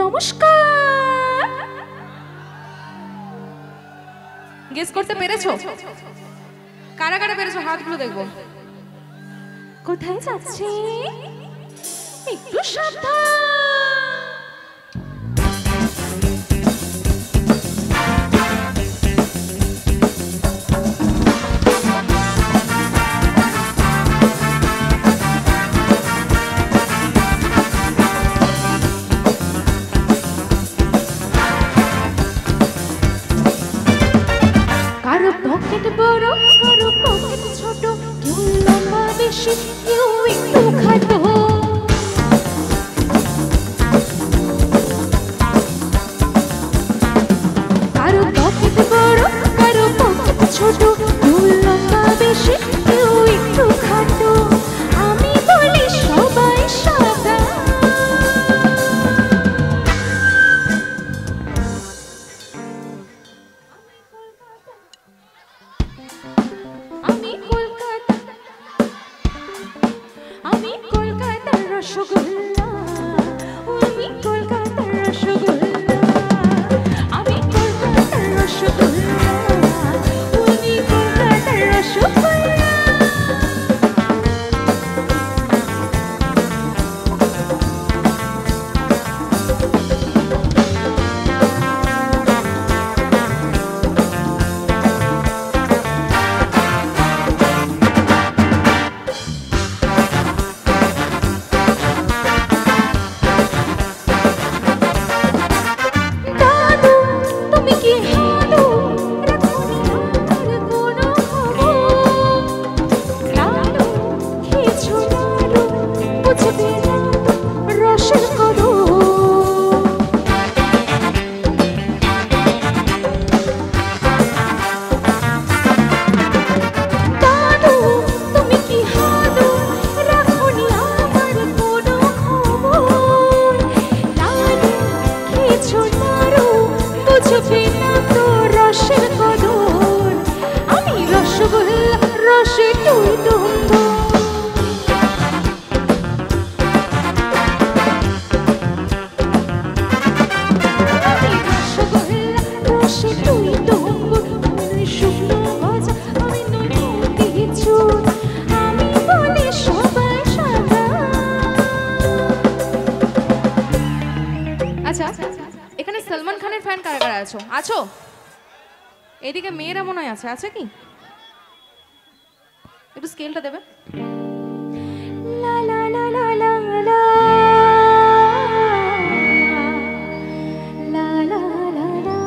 নমস্কার। গেস করতে পেরেছো? কারা কারা পেরেছো হাতগুলো দেখবো। কোথায় যাচ্ছে একটু সাবধান। কারো পকেট বড়, কারো পকেট ছোট, কেউ লম্বা বেশি, কেউ একটু খাটো। কারো পকেট বড়, কারো পকেট ছোট, কেউ লম্বা বেশি, কেউ একটু খাটো। আমি বলি সবাই সাবধান। আমি কলকাতার রসগোল্লা, আমি কলকাতার রসগোল্লা, আমি কলকাতার রসগোল্লা, আমি কলকাতার রসগোল্লা। এখানে সলমান খানের ফ্যান কারা কারা আছো? আছো? এদিকে মেয়েরা মনে হয় আছে। আছে কি? একটু স্কেলটা দেবে। লা লা লা লা লা লা লা লা লা লা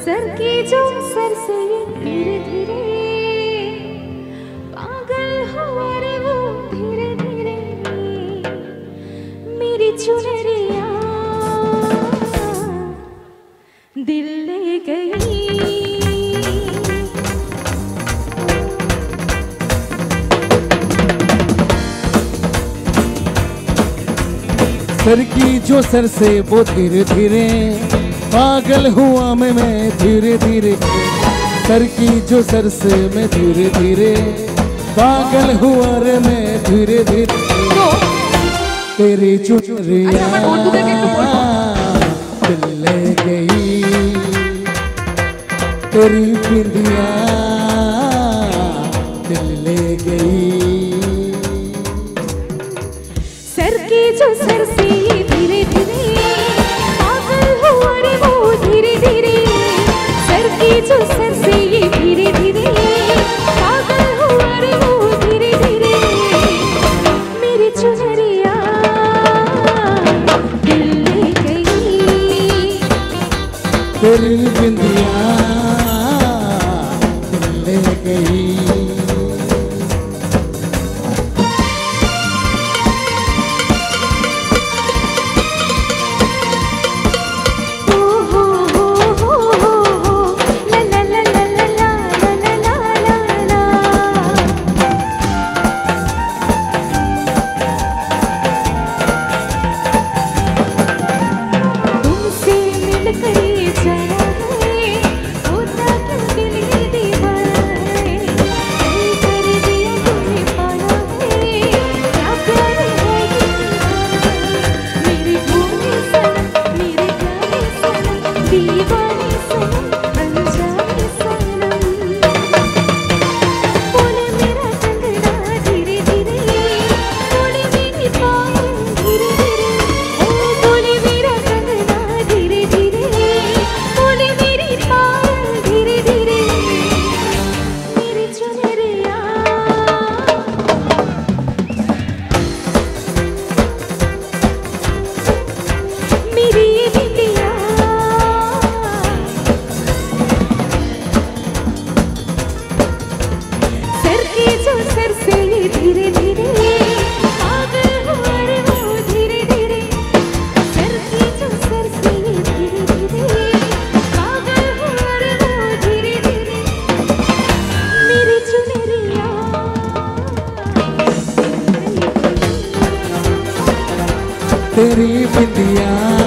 सर की जो सर से धीरे धीरे पागल हुआ रे वो धीरे धीरे मेरी चुनरिया दिल ले गई। सर की जो सर से वो धीरे धीरे पागल हुआ मैं धीरे धीरे। सर की जो सर से मैं धीरे धीरे पागल हुआ रे मैं धीरे धीरे। तेरी चुनरिया दिल ले गई, तेरी बिंदिया दिल ले गई। सर की जो सर से धीरे धीरे पागल हुआ रे वो धीरे धीरे। सर की जो सर से धीरे धीरे पागल हुआ रे वो धीरे धीरे मेरी चुनरिया दिल ले गई। तेरी बिंदिया दिल ले गई। ला ला ला ला तेरी बिंदिया